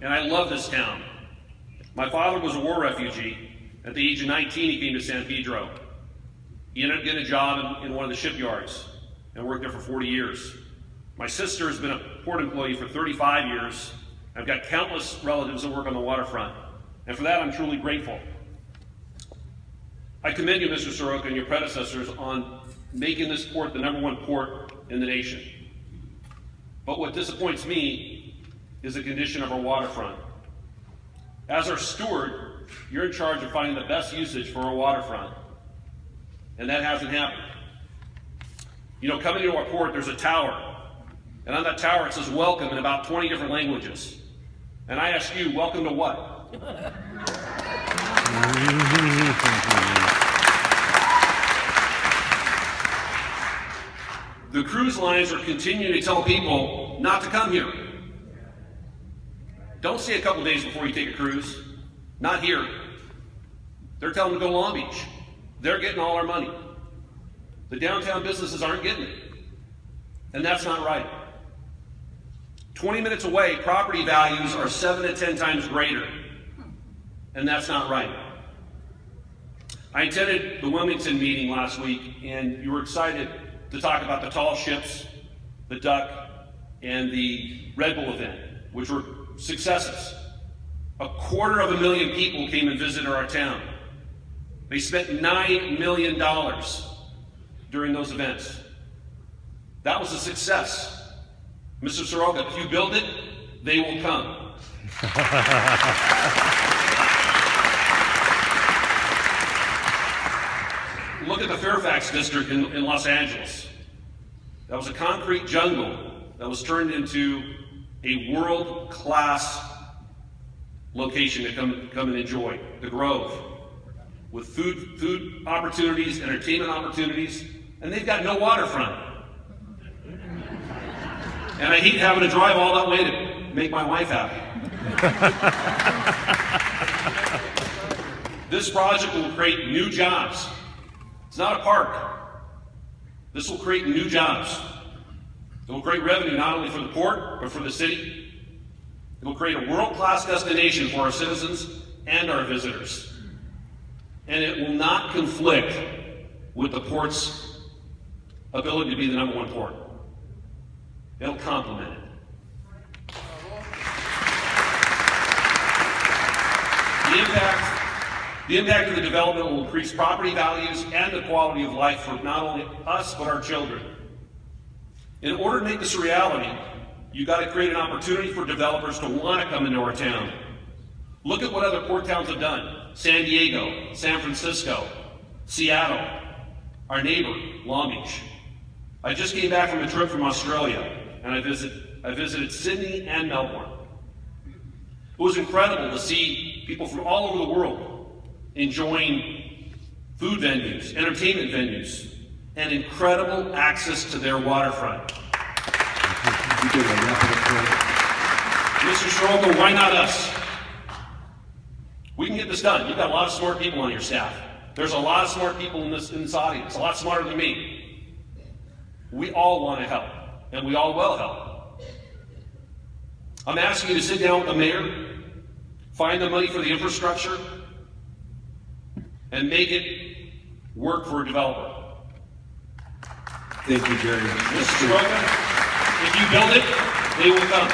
and I love this town. My father was a war refugee. At the age of 19, he came to San Pedro. He ended up getting a job in one of the shipyards and worked there for 40 years. My sister has been a port employee for 35 years. I've got countless relatives that work on the waterfront, and for that I'm truly grateful. I commend you, Mr. Soroka, and your predecessors on making this port the #1 port in the nation. But what disappoints me is the condition of our waterfront. As our steward, you're in charge of finding the best usage for our waterfront, and that hasn't happened. You know, coming into our port, there's a tower, and on that tower it says welcome in about 20 different languages. And I ask you, welcome to what? The cruise lines are continuing to tell people not to come here. Don't stay a couple days before you take a cruise. Not here. They're telling them to go to Long Beach. They're getting all our money. The downtown businesses aren't getting it. And that's not right. 20 minutes away, property values are 7 to 10 times greater. And that's not right. I attended the Wilmington meeting last week, and you were excited to talk about the tall ships, the Duck, and the Red Bull event, which were successes. 250,000 people came and visited our town. They spent $9 million during those events. That was a success. Mr. Soroka, if you build it, they will come. Look at the Fairfax district in Los Angeles. That was a concrete jungle that was turned into a world-class location to come and enjoy. The Grove, with food opportunities, entertainment opportunities, and they've got no waterfront. And I hate having to drive all that way to make my wife happy. This project will create new jobs. It's not a park. This will create new jobs. It will create revenue not only for the port, but for the city. It will create a world-class destination for our citizens and our visitors. And it will not conflict with the port's ability to be the #1 port. It'll complement it. The impact of the development will increase property values and the quality of life for not only us, but our children. In order to make this a reality, you've got to create an opportunity for developers to want to come into our town. Look at what other port towns have done. San Diego, San Francisco, Seattle, our neighbor, Long Beach. I just came back from a trip from Australia, and I visited Sydney and Melbourne. It was incredible to see people from all over the world enjoying food venues, entertainment venues, and incredible access to their waterfront. Mr. Soroka, why not us? We can get this done. You've got a lot of smart people on your staff. There's a lot of smart people in this audience, a lot smarter than me. We all want to help, and we all will help. I'm asking you to sit down with the mayor, find the money for the infrastructure, and make it work for a developer. Thank you, Jerry. Mr. Soroka, if you build it, they will come.